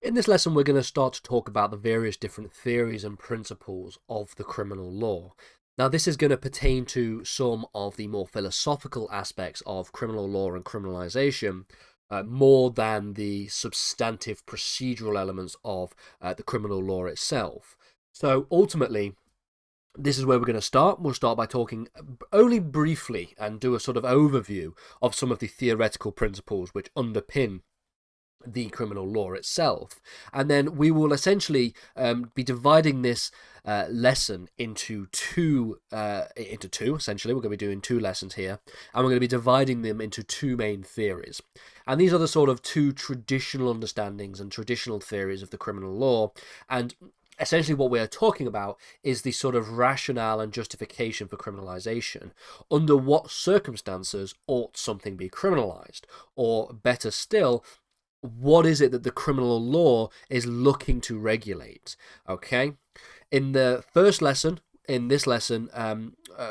In this lesson, we're going to start to talk about the various different theories and principles of the criminal law. Now, this is going to pertain to some of the more philosophical aspects of criminal law and criminalization, more than the substantive procedural elements of the criminal law itself. So, ultimately, this is where we're going to start. We'll start by talking only briefly and do a sort of overview of some of the theoretical principles which underpin the criminal law itself, and then we will essentially be dividing this lesson into two. Essentially, we're going to be doing two lessons here, and we're going to be dividing them into two main theories. And these are the sort of two traditional understandings and traditional theories of the criminal law. And essentially what we're talking about is the sort of rationale and justification for criminalization. Under what circumstances ought something be criminalized? Or better still, what is it that the criminal law is looking to regulate? Okay, in the first lesson, in this lesson,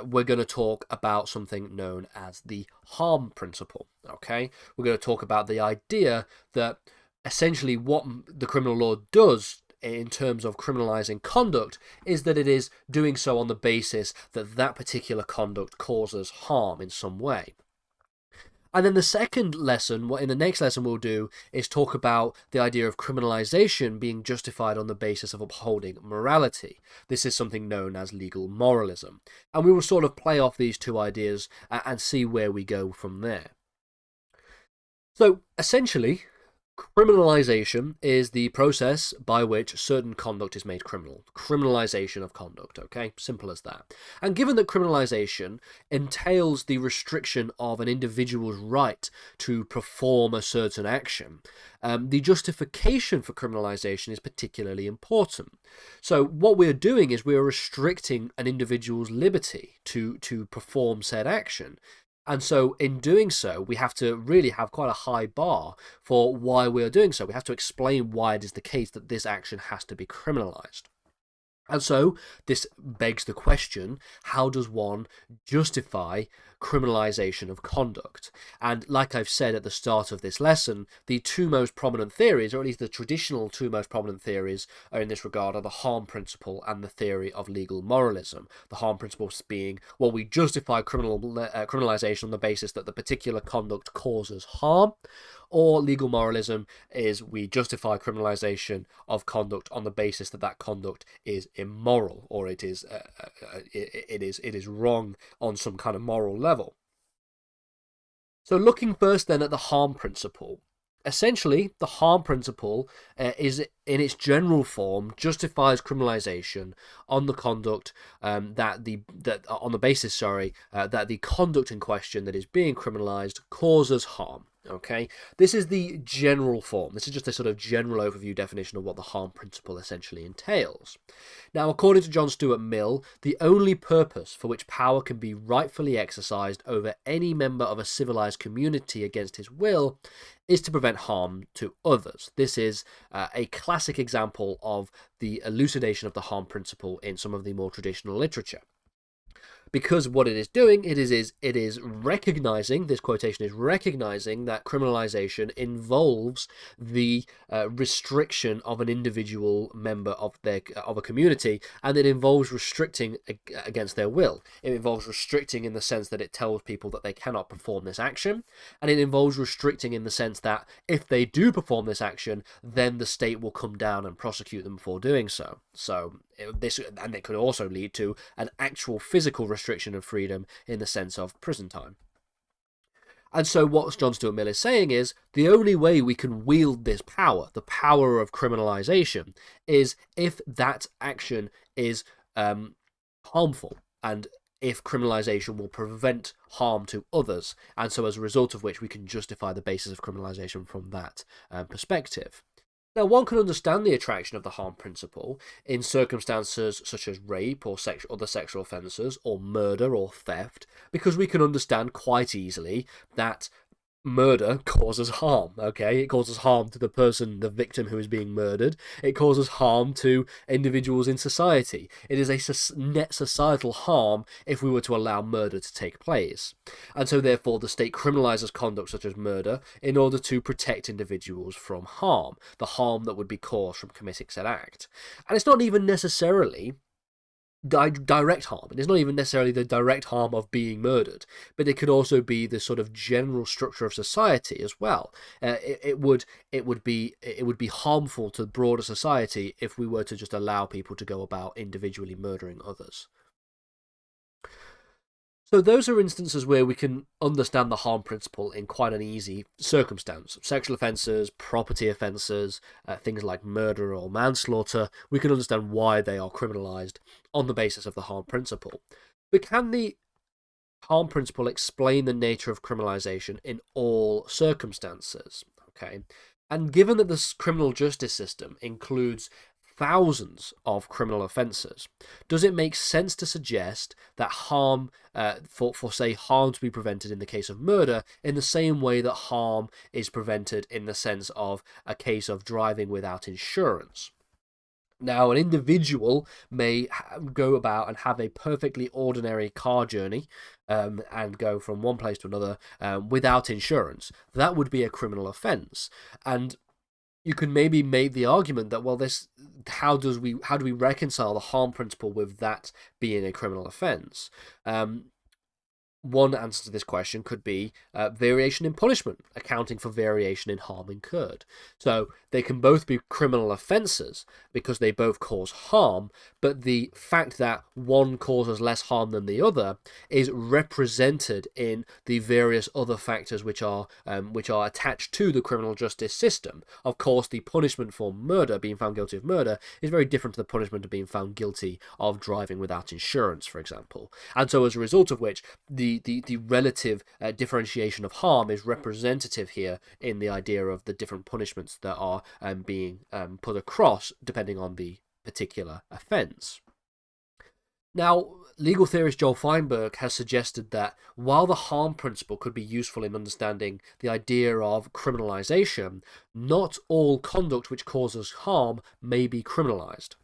we're going to talk about something known as the harm principle. Okay, we're going to talk about the idea that essentially what the criminal law does in terms of criminalizing conduct is that it is doing so on the basis that that particular conduct causes harm in some way. And then the second lesson, what in the next lesson we'll do, is talk about the idea of criminalization being justified on the basis of upholding morality. This is something known as legal moralism. And we will sort of play off these two ideas and see where we go from there. So, essentially, criminalization is the process by which certain conduct is made criminal. Criminalization of conduct, okay? Simple as that. And given that criminalization entails the restriction of an individual's right to perform a certain action, the justification for criminalization is particularly important. So what we're doing is we're restricting an individual's liberty to perform said action. And so in doing so, we have to really have quite a high bar for why we are doing so. We have to explain why it is the case that this action has to be criminalized. And so this begs the question, how does one justify criminalization of conduct? And like I've said at the start of this lesson, the two most prominent theories, or at least the traditional two most prominent theories in this regard, are the harm principle and the theory of legal moralism. The harm principle being, well, we justify criminalization on the basis that the particular conduct causes harm, or legal moralism is we justify criminalization of conduct on the basis that that conduct is immoral, or it is wrong on some kind of moral level. So looking first then at the harm principle. Essentially, the harm principle is, in its general form, justifies criminalization on the conduct on the basis, that the conduct in question that is being criminalized causes harm. Okay, this is the general form. This is just a sort of general overview definition of what the harm principle essentially entails. Now, according to John Stuart Mill, the only purpose for which power can be rightfully exercised over any member of a civilized community against his will is to prevent harm to others. This is a classic example of the elucidation of the harm principle in some of the more traditional literature. Because what it is doing, it is recognizing, this quotation is recognizing that criminalization involves the restriction of an individual member of a community, and it involves restricting against their will. It involves restricting in the sense that it tells people that they cannot perform this action, and it involves restricting in the sense that if they do perform this action, then the state will come down and prosecute them for doing so. It could also lead to an actual physical restriction of freedom in the sense of prison time. And so what John Stuart Mill is saying is the only way we can wield this power, the power of criminalization, is if that action is harmful, and if criminalization will prevent harm to others, and so as a result of which we can justify the basis of criminalization from that perspective. Now, one can understand the attraction of the harm principle in circumstances such as rape or other sexual offences, or murder or theft, because we can understand quite easily that murder causes harm, okay? It causes harm to the person, the victim who is being murdered. It causes harm to individuals in society. It is a net societal harm if we were to allow murder to take place. And so, therefore, the state criminalizes conduct such as murder in order to protect individuals from harm, the harm that would be caused from committing said act. And it's not even necessarily direct harm. It is not even necessarily the direct harm of being murdered, but it could also be the sort of general structure of society as well. It would be harmful to the broader society if we were to just allow people to go about individually murdering others. So those are instances where we can understand the harm principle in quite an easy circumstance. Sexual offences, property offences, things like murder or manslaughter, we can understand why they are criminalised on the basis of the harm principle. But can the harm principle explain the nature of criminalisation in all circumstances? Okay. And given that the criminal justice system includes thousands of criminal offences, does it make sense to suggest that harm, for say harm to be prevented in the case of murder, in the same way that harm is prevented in the sense of a case of driving without insurance? Now, an individual may go about and have a perfectly ordinary car journey and go from one place to another without insurance. That would be a criminal offence. And you can maybe make the argument that, well, how do we reconcile the harm principle with that being a criminal offence? One answer to this question could be variation in punishment, accounting for variation in harm incurred. So they can both be criminal offences because they both cause harm, but the fact that one causes less harm than the other is represented in the various other factors which are attached to the criminal justice system. Of course, the punishment for murder, being found guilty of murder, is very different to the punishment of being found guilty of driving without insurance, for example. And so as a result of which, the relative differentiation of harm is representative here in the idea of the different punishments that are being put across depending on the particular offence. Now, legal theorist Joel Feinberg has suggested that while the harm principle could be useful in understanding the idea of criminalisation, not all conduct which causes harm may be criminalised.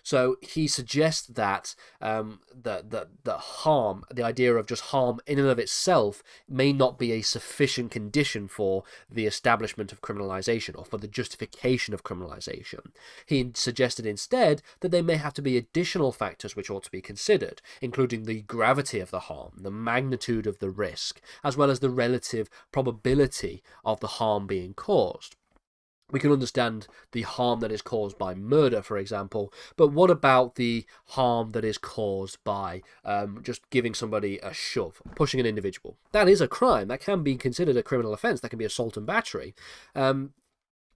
So he suggests that the harm, the idea of just harm in and of itself, may not be a sufficient condition for the establishment of criminalisation or for the justification of criminalisation. He suggested instead that there may have to be additional factors which ought to be considered, including the gravity of the harm, the magnitude of the risk, as well as the relative probability of the harm being caused. We can understand the harm that is caused by murder, for example, but what about the harm that is caused by just giving somebody a shove, pushing an individual? That is a crime. That can be considered a criminal offence. That can be assault and battery.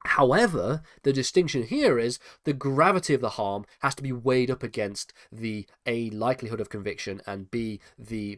However, the distinction here is the gravity of the harm has to be weighed up against the A, likelihood of conviction, and B, the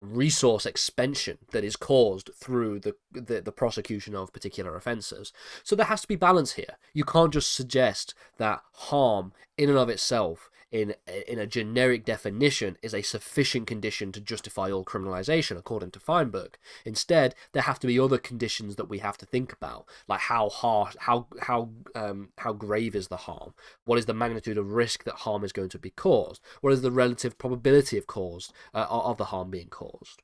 resource expansion that is caused through the prosecution of particular offences. So there has to be balance here. You can't just suggest that harm in and of itself in a generic definition is a sufficient condition to justify all criminalisation, according to Feinberg. Instead, there have to be other conditions that we have to think about, like how harsh, how grave is the harm, what is the magnitude of risk that harm is going to be caused, what is the relative probability of the harm being caused.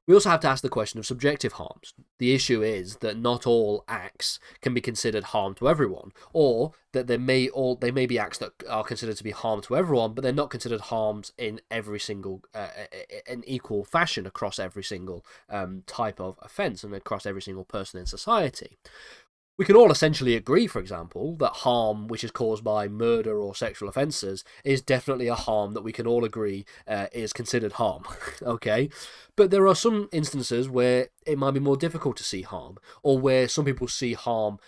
We also have to ask the question of subjective harms. The issue is that not all acts can be considered harm to everyone, or that they may be acts that are considered to be harm to everyone, but they're not considered harms in every single in equal fashion across every single type of offence and across every single person in society. We can all essentially agree, for example, that harm which is caused by murder or sexual offences is definitely a harm that we can all agree is considered harm, okay? But there are some instances where it might be more difficult to see harm, or where some people see harm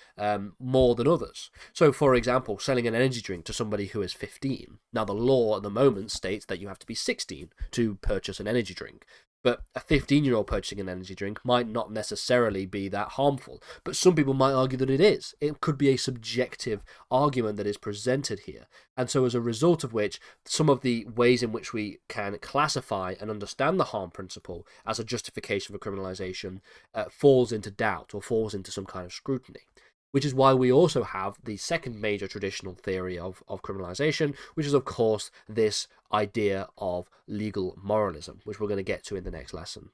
more than others. So, for example, selling an energy drink to somebody who is 15. Now, the law at the moment states that you have to be 16 to purchase an energy drink. But a 15-year-old purchasing an energy drink might not necessarily be that harmful. But some people might argue that it is. It could be a subjective argument that is presented here. And so as a result of which, some of the ways in which we can classify and understand the harm principle as a justification for criminalization falls into doubt or falls into some kind of scrutiny. Which is why we also have the second major traditional theory of criminalization, which is, of course, this idea of legal moralism, which we're going to get to in the next lesson.